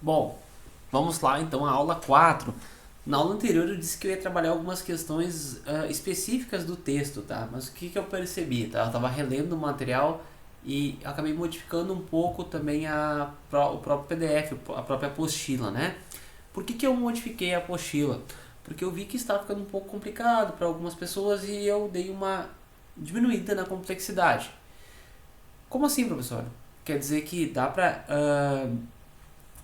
Bom, vamos lá então à aula 4. Na aula anterior eu disse que eu ia trabalhar algumas questões específicas do texto, tá? Mas o que eu percebi, tá? Eu estava relendo o material e acabei modificando um pouco também o próprio PDF, a própria apostila, né? Por que eu modifiquei a apostila? Porque eu vi que estava ficando um pouco complicado para algumas pessoas e eu dei uma diminuída na complexidade. Como assim, professor? Quer dizer que dá para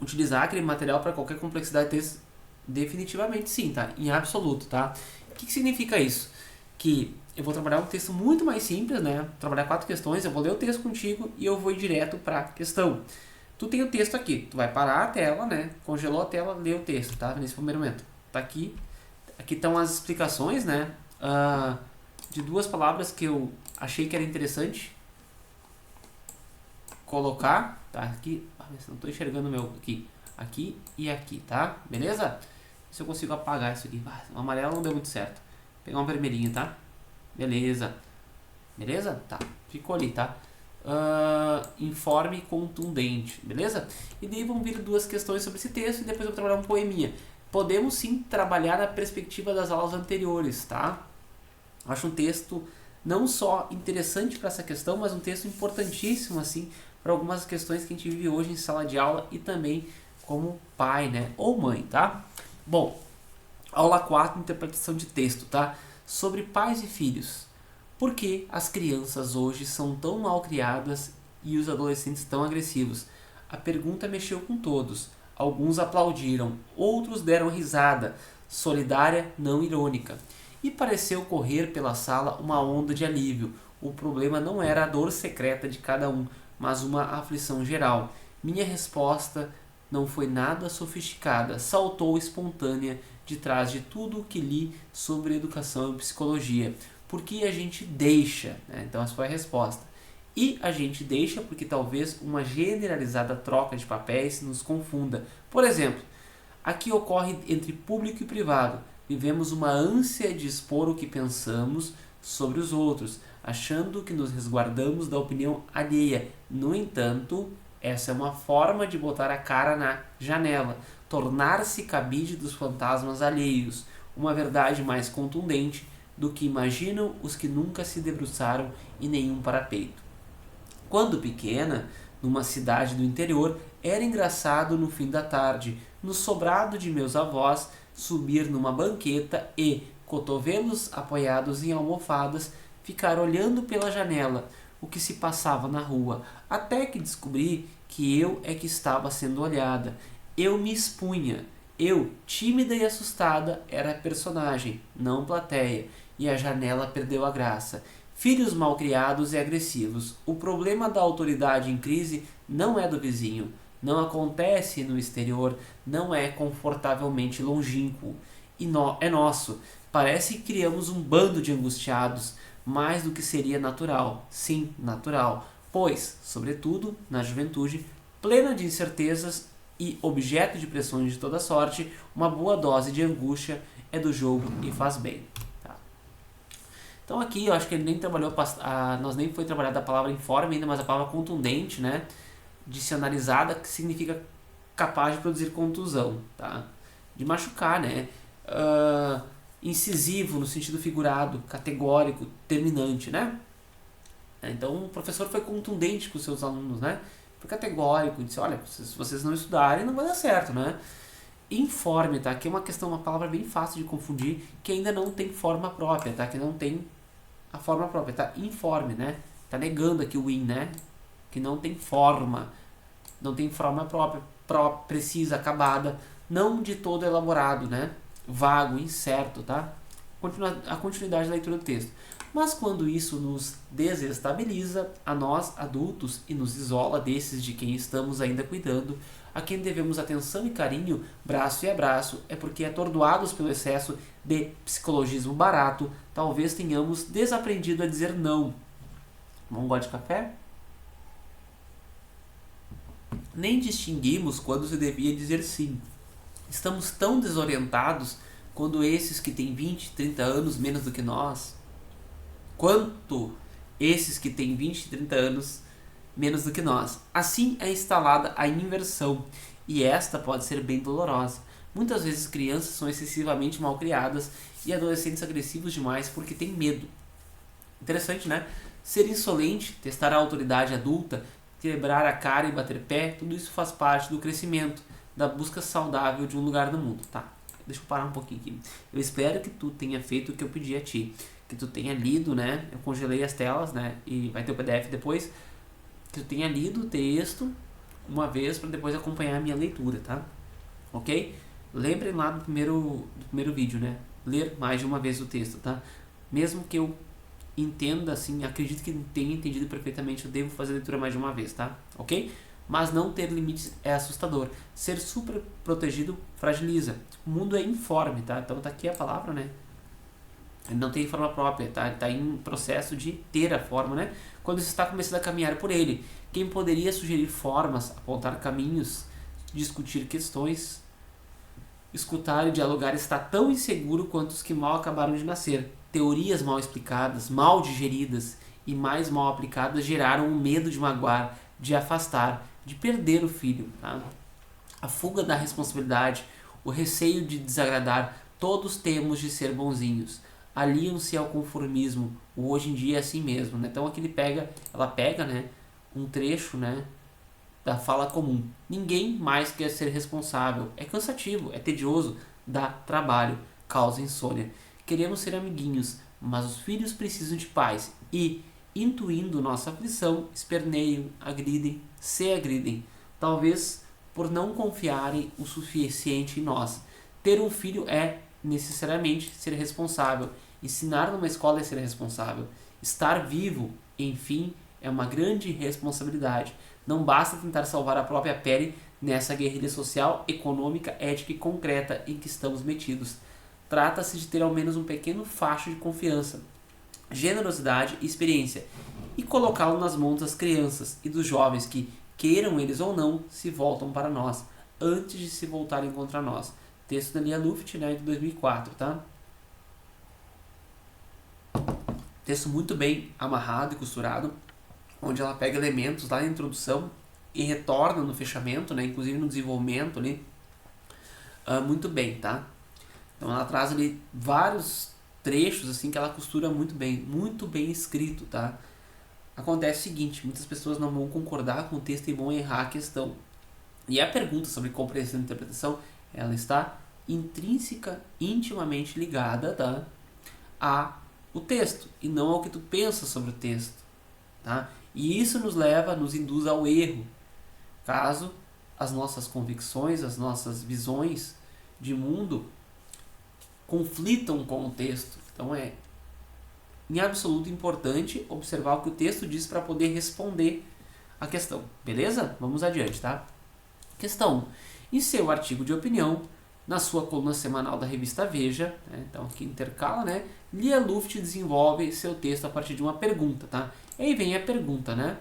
utilizar aquele material para qualquer complexidade de texto? Definitivamente sim, tá? Em absoluto, tá? O que significa isso? Que eu vou trabalhar um texto muito mais simples, né? Trabalhar 4 questões, eu vou ler o texto contigo e eu vou ir direto para a questão. Tu tem o texto aqui, tu vai parar a tela, né? Congelou a tela, lê o texto, tá? Nesse primeiro momento. Tá aqui. Aqui estão as explicações, né? De 2 palavras que eu achei que era interessante colocar, tá? Aqui, não estou enxergando o meu aqui e aqui, tá? Beleza? Se eu consigo apagar isso aqui. O amarelo não deu muito certo. Vou pegar um vermelhinho, tá? Beleza. Beleza? Tá. Ficou ali, tá? Informe contundente, beleza? E daí vão vir 2 questões sobre esse texto e depois eu vou trabalhar um poeminha. Podemos sim trabalhar na perspectiva das aulas anteriores, tá? Acho um texto não só interessante para essa questão, mas um texto importantíssimo assim para algumas questões que a gente vive hoje em sala de aula e também como pai, né, ou mãe, tá? Bom, aula 4, interpretação de texto, tá? Sobre pais e filhos. Por que as crianças hoje são tão mal criadas e os adolescentes tão agressivos? A pergunta mexeu com todos. Alguns aplaudiram, outros deram risada, solidária, não irônica. E pareceu correr pela sala uma onda de alívio. O problema não era a dor secreta de cada um, mas uma aflição geral. Minha resposta não foi nada sofisticada, saltou espontânea de trás de tudo o que li sobre educação e psicologia. Porque a gente deixa, né? Então essa foi a resposta. E a gente deixa porque talvez uma generalizada troca de papéis nos confunda. Por exemplo, aqui ocorre entre público e privado. Vivemos uma ânsia de expor o que pensamos sobre os outros, achando que nos resguardamos da opinião alheia. No entanto, essa é uma forma de botar a cara na janela, tornar-se cabide dos fantasmas alheios, uma verdade mais contundente do que imaginam os que nunca se debruçaram em nenhum parapeito. Quando pequena, numa cidade do interior, era engraçado no fim da tarde, no sobrado de meus avós, subir numa banqueta e, cotovelos apoiados em almofadas, ficar olhando pela janela o que se passava na rua, até que descobri que eu é que estava sendo olhada. Eu me expunha. Eu, tímida e assustada, era personagem, não plateia, e a janela perdeu a graça. Filhos malcriados e agressivos. O problema da autoridade em crise não é do vizinho, não acontece no exterior, não é confortavelmente longínquo. É nosso. Parece que criamos um bando de angustiados, mais do que seria natural. Sim, natural. Pois, sobretudo, na juventude, plena de incertezas e objeto de pressões de toda sorte, uma boa dose de angústia é do jogo e faz bem. Tá? Então aqui eu acho que ele nem trabalhou, nós nem foi trabalhada a palavra informe ainda, mas a palavra contundente, né? Dicionarizada, que significa capaz de produzir contusão, tá? De machucar, né? Incisivo no sentido figurado, categórico, terminante, né? Então o professor foi contundente com os seus alunos, né? Foi categórico, disse, olha, se vocês não estudarem não vai dar certo, né? Informe, tá? Que é uma questão, uma palavra bem fácil de confundir, que ainda não tem forma própria, tá? Que não tem a forma própria, tá? Informe, né? Tá negando aqui o in, né? Que não tem forma, não tem forma própria, precisa, acabada, não de todo elaborado, né? Vago, incerto, tá? A continuidade da leitura do texto. Mas quando isso nos desestabiliza, a nós, adultos, e nos isola desses de quem estamos ainda cuidando, a quem devemos atenção e carinho, braço e abraço, é porque, atordoados pelo excesso de psicologismo barato, talvez tenhamos desaprendido a dizer não. Um gole de café? Nem distinguimos quando se devia dizer sim. Estamos tão desorientados quando esses que têm 20, 30 anos menos do que nós, quanto esses que têm 20, 30 anos menos do que nós. Assim é instalada a inversão. e esta pode ser bem dolorosa. Muitas vezes crianças são excessivamente mal criadas e adolescentes agressivos demais porque têm medo. Interessante, né? Ser insolente, testar a autoridade adulta, quebrar a cara e bater pé, tudo isso faz parte do crescimento, da busca saudável de um lugar no mundo, tá? Deixa eu parar um pouquinho aqui. Eu espero que tu tenha feito o que eu pedi a ti, que tu tenha lido, né? Eu congelei as telas, né? E vai ter o PDF depois. Que tu tenha lido o texto uma vez para depois acompanhar a minha leitura, tá? Ok? Lembrem lá do primeiro vídeo, né? Ler mais de uma vez o texto, tá? Mesmo que eu entenda, assim, acredito que tenha entendido perfeitamente, eu devo fazer a leitura mais de uma vez, tá? Ok? Mas não ter limites é assustador. Ser super protegido fragiliza. O mundo é informe, tá? Então tá aqui a palavra, né? Ele não tem forma própria, tá? Ele tá em processo de ter a forma, né? Quando você está começando a caminhar por ele. Quem poderia sugerir formas, apontar caminhos, discutir questões, escutar e dialogar está tão inseguro quanto os que mal acabaram de nascer. Teorias mal explicadas, mal digeridas e mais mal aplicadas geraram o medo de magoar, de afastar, de perder o filho. Tá? A fuga da responsabilidade, o receio de desagradar, todos temos de ser bonzinhos. Aliam-se ao conformismo, o hoje em dia é assim mesmo. Né? Então aqui ela pega, né, um trecho, né, da fala comum. Ninguém mais quer ser responsável. É cansativo, é tedioso, dá trabalho, causa insônia. Queremos ser amiguinhos, mas os filhos precisam de pais e, intuindo nossa aflição, esperneiam, agridem, se agridem. Talvez por não confiarem o suficiente em nós. Ter um filho é necessariamente ser responsável. Ensinar numa escola é ser responsável. Estar vivo, enfim, é uma grande responsabilidade. Não basta tentar salvar a própria pele nessa guerrilha social, econômica, ética e concreta em que estamos metidos. Trata-se de ter ao menos um pequeno facho de confiança, generosidade e experiência e colocá-lo nas mãos das crianças e dos jovens que, queiram eles ou não, se voltam para nós, antes de se voltarem contra nós. Texto da Lia Luft, né, de 2004, tá? Texto muito bem amarrado e costurado, onde ela pega elementos lá na introdução e retorna no fechamento, né, inclusive no desenvolvimento ali, muito bem, tá? Então ela traz ali vários trechos assim que ela costura muito bem escrito, tá? Acontece o seguinte, muitas pessoas não vão concordar com o texto e vão errar a questão. E a pergunta sobre compreensão e interpretação, ela está intrínseca, intimamente ligada, tá, a o texto e não ao que tu pensa sobre o texto, tá? E isso nos induz ao erro, caso as nossas convicções, as nossas visões de mundo conflitam com o texto. Então é em absoluto importante observar o que o texto diz para poder responder a questão. Beleza? Vamos adiante, tá? Questão 1. Em seu artigo de opinião, na sua coluna semanal da revista Veja, né, então aqui intercala, né? Lia Luft desenvolve seu texto a partir de uma pergunta, tá? E aí vem a pergunta, né?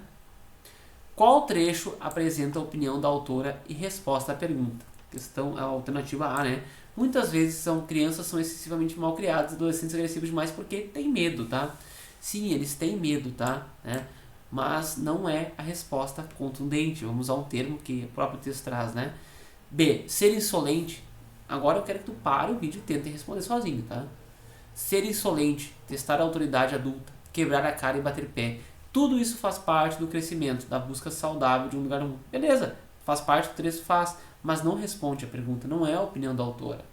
Qual trecho apresenta a opinião da autora e resposta à pergunta? Questão, a alternativa A, né? Muitas vezes crianças são excessivamente mal criadas, adolescentes agressivos demais porque têm medo, tá? Sim, eles têm medo, tá? Né? Mas não é a resposta contundente. Vamos usar um termo que o próprio texto traz, né? B. Ser insolente. Agora eu quero que tu pare o vídeo e tente responder sozinho, tá? Ser insolente, testar a autoridade adulta, quebrar a cara e bater pé. Tudo isso faz parte do crescimento, da busca saudável de um lugar no mundo. Beleza, faz parte do texto, faz, mas não responde a pergunta, não é a opinião da autora.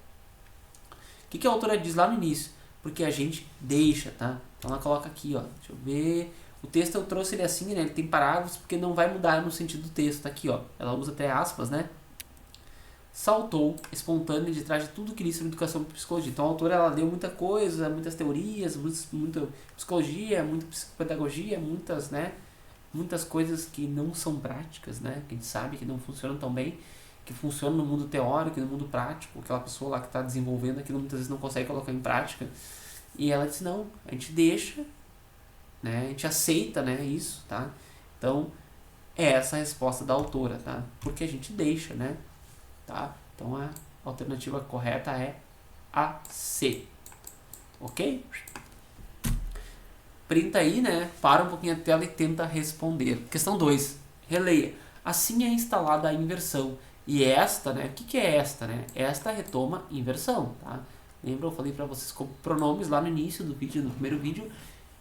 O que a autora diz lá no início? Porque a gente deixa, tá? Então ela coloca aqui, ó, deixa eu ver. O texto eu trouxe ele assim, né? Ele tem parágrafos porque não vai mudar no sentido do texto, tá aqui, ó. Ela usa até aspas, né? Saltou, espontânea, de trás de tudo que li sobre educação e psicologia. Então a autora, ela deu muita coisa, muitas teorias, muita psicologia, muita psicopedagogia, muitas coisas que não são práticas, né? Que a gente sabe que não funcionam tão bem, que funcionam no mundo teórico e no mundo prático. Aquela pessoa lá que está desenvolvendo aquilo muitas vezes não consegue colocar em prática. E ela disse, não, a gente deixa, né? A gente aceita, né, isso, tá? Então, é essa a resposta da autora, tá? Porque a gente deixa, né? Tá? Então a alternativa correta é a C. Ok? Printa aí, né? Para um pouquinho a tela e tenta responder. Questão 2. Releia. Assim é instalada a inversão. E esta, né? O que é esta, né? Esta retoma inversão, tá? Lembra, eu falei para vocês como pronomes lá no início do vídeo, no primeiro vídeo.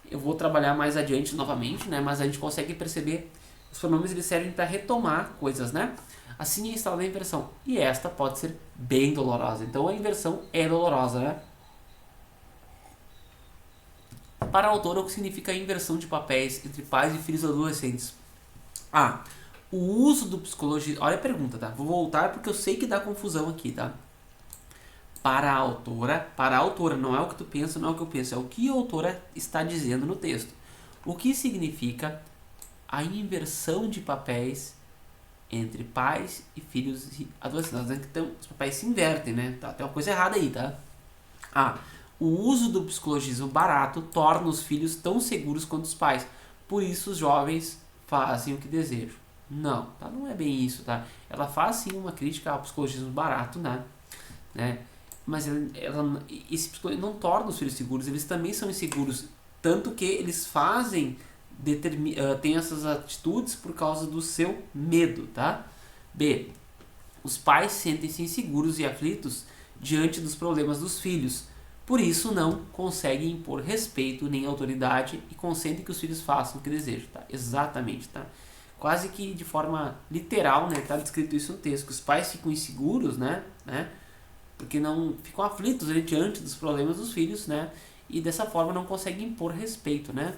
Eu vou trabalhar mais adiante novamente, né? Mas a gente consegue perceber os pronomes eles servem para retomar coisas, né? Assim é instalada a inversão. E esta pode ser bem dolorosa. Então a inversão é dolorosa, né? Para a autora, o que significa a inversão de papéis entre pais e filhos adolescentes? Ah, o uso do psicologismo... Olha a pergunta, tá? Vou voltar porque eu sei que dá confusão aqui, tá? Para a autora, não é o que tu pensa, não é o que eu penso, é o que a autora está dizendo no texto. O que significa a inversão de papéis entre pais e filhos e adolescentes? Então, os papéis se invertem, né? Tá, tem uma coisa errada aí, tá? Ah, o uso do psicologismo barato torna os filhos tão seguros quanto os pais. Por isso os jovens fazem o que desejam. Não, tá? Não é bem isso, tá? Ela faz sim uma crítica ao psicologismo barato, né? Mas esse psicologismo não torna os filhos seguros, eles também são inseguros. Tanto que eles fazem, têm essas atitudes por causa do seu medo, tá? B. Os pais sentem-se inseguros e aflitos diante dos problemas dos filhos. Por isso não conseguem impor respeito nem autoridade e consentem que os filhos façam o que desejam, tá? Exatamente, tá? Quase que de forma literal, né? Tá descrito isso no texto, que os pais ficam inseguros, né? Porque não ficam aflitos diante dos problemas dos filhos, né? E dessa forma não conseguem impor respeito, né?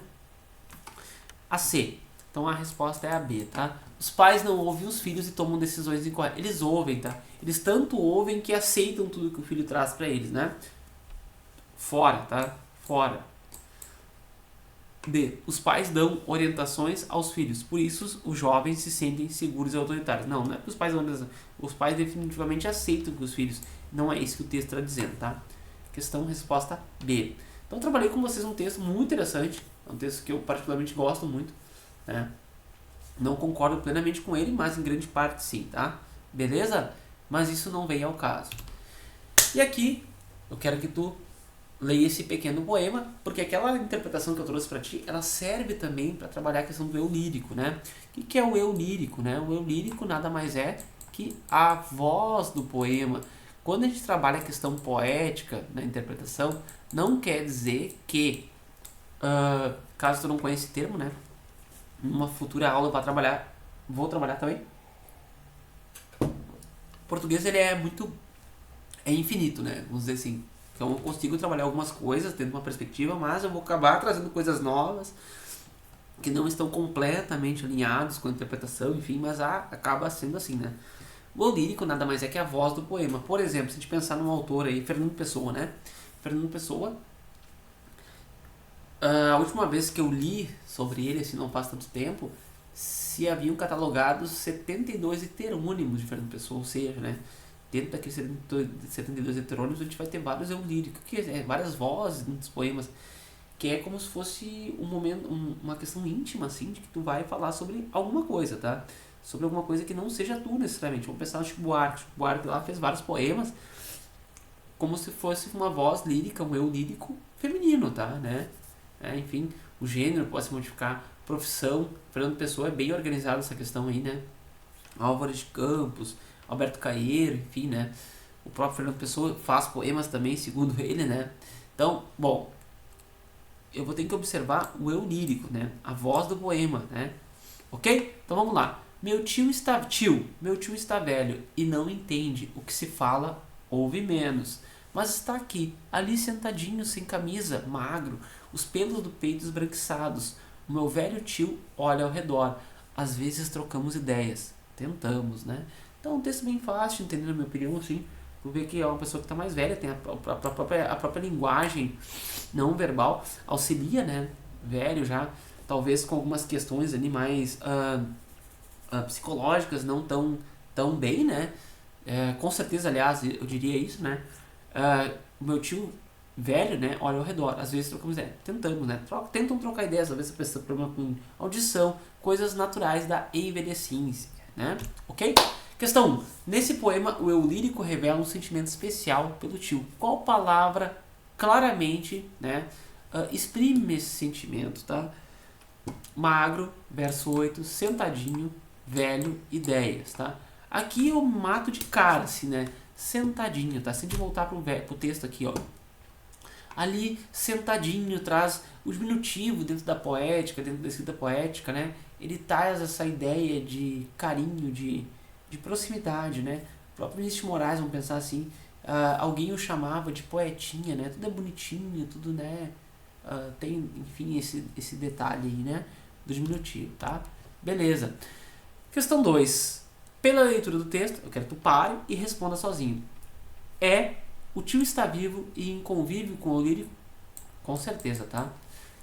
A C. Então a resposta é a B, tá? Os pais não ouvem os filhos e tomam decisões incorretas. Eles ouvem, tá? Eles tanto ouvem que aceitam tudo que o filho traz para eles, né? Fora, tá? Fora. D. Os pais dão orientações aos filhos. Por isso, os jovens se sentem seguros e autoritários. Não é que os pais dão orientação. Os pais definitivamente aceitam que os filhos... Não é isso que o texto está dizendo, tá? Questão, resposta B. Então, trabalhei com vocês um texto muito interessante. É um texto que eu particularmente gosto muito, né? Não concordo plenamente com ele, mas em grande parte sim, tá? Beleza? Mas isso não vem ao caso. E aqui, eu quero que tu leia esse pequeno poema, porque aquela interpretação que eu trouxe para ti, ela serve também para trabalhar a questão do eu lírico, né? O que é o eu lírico, né? O eu lírico nada mais é que a voz do poema. Quando a gente trabalha a questão poética na interpretação, não quer dizer que, caso tu não conheça esse termo, né? Numa futura aula vou trabalhar também. O português ele é infinito, né? Vamos dizer assim. Então eu consigo trabalhar algumas coisas dentro de uma perspectiva, mas eu vou acabar trazendo coisas novas que não estão completamente alinhados com a interpretação, enfim, mas acaba sendo assim, né? O lírico nada mais é que a voz do poema. Por exemplo, se a gente pensar num autor aí, Fernando Pessoa, né? Fernando Pessoa, a última vez que eu li sobre ele, assim, não faz tanto tempo, se haviam catalogados 72 heterônimos de Fernando Pessoa, ou seja, né? Dentro daqueles 72 heterônimos a gente vai ter vários eu lírico, que é várias vozes nos poemas, que é como se fosse um momento, uma questão íntima, assim, de que tu vai falar sobre alguma coisa, tá? Sobre alguma coisa que não seja tu necessariamente. Vamos pensar no Chico Buarque. Chico Buarque lá fez vários poemas como se fosse uma voz lírica, um eu lírico feminino, tá? Né? Enfim, o gênero pode se modificar, profissão. Fernando Pessoa é bem organizado essa questão aí, né? Álvares de Campos, Alberto Caeiro, enfim, né? O próprio Fernando Pessoa faz poemas também, segundo ele, né? Então, bom, eu vou ter que observar o eu lírico, né? A voz do poema, né? Ok? Então vamos lá. Meu tio está velho e não entende o que se fala, ouve menos. Mas está aqui, ali sentadinho, sem camisa, magro, os pelos do peito esbranquiçados. O meu velho tio olha ao redor. Às vezes trocamos ideias. Tentamos, né? Então é um texto bem fácil de entender, na minha opinião, assim. Vou ver que é uma pessoa que está mais velha, tem a própria linguagem não verbal, auxilia, né? Velho já, talvez com algumas questões ali mais psicológicas, não tão bem, né? Com certeza, aliás, eu diria isso, né? O meu tio velho, né, olha ao redor, às vezes trocamos ideia, tentamos, né? Tentam trocar ideias, às vezes a pessoa tem problema com audição, coisas naturais da envelhecência, né? Ok? Questão 1. Nesse poema, o eu lírico revela um sentimento especial pelo tio. Qual palavra claramente, né, exprime esse sentimento, tá? Magro, verso 8, sentadinho, velho, ideias, tá? Aqui eu mato de cara, assim, né? Sentadinho, tá? Sem de voltar pro texto aqui, ó. Ali, sentadinho, traz o diminutivo dentro da poética, dentro da escrita poética, né? Ele traz essa ideia de carinho, de proximidade, né? O próprio Vinícius de Moraes, vamos pensar assim, alguém o chamava de poetinha, né? Tudo é bonitinho, tudo, né? Tem, enfim, esse detalhe aí, né? Do diminutivo, tá? Beleza. Questão 2. Pela leitura do texto, eu quero que tu pare e responda sozinho. O tio está vivo e em convívio com o lírico? Com certeza, tá?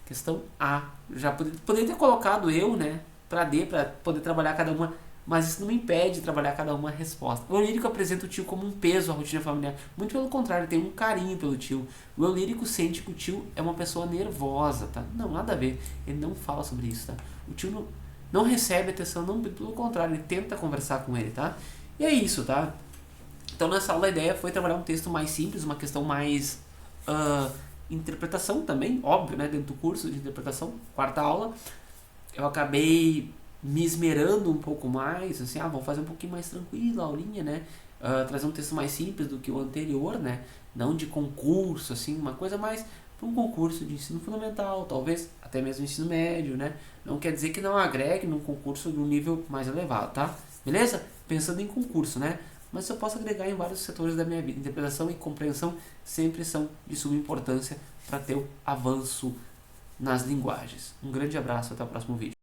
Questão A. Já poderia ter colocado eu, né? Pra D, pra poder trabalhar cada uma, mas isso não me impede de trabalhar cada uma resposta. O eu lírico apresenta o tio como um peso à rotina familiar. Muito pelo contrário, ele tem um carinho pelo tio. O eu lírico sente que o tio é uma pessoa nervosa, tá? Não, nada a ver. Ele não fala sobre isso, tá? O tio não recebe atenção, não, pelo contrário, ele tenta conversar com ele, tá? E é isso, tá? Então nessa aula a ideia foi trabalhar um texto mais simples, uma questão mais interpretação também, óbvio, né? Dentro do curso de interpretação, quarta aula, eu acabei me esmerando um pouco mais, assim, vamos fazer um pouquinho mais tranquilo a aulinha, né? Trazer um texto mais simples do que o anterior, né? Não de concurso, assim, uma coisa mais para um concurso de ensino fundamental, talvez até mesmo ensino médio, né? Não quer dizer que não agregue num concurso de um nível mais elevado, tá? Beleza? Pensando em concurso, né? Mas eu posso agregar em vários setores da minha vida. Interpretação e compreensão sempre são de suma importância para ter o avanço nas linguagens. Um grande abraço, até o próximo vídeo.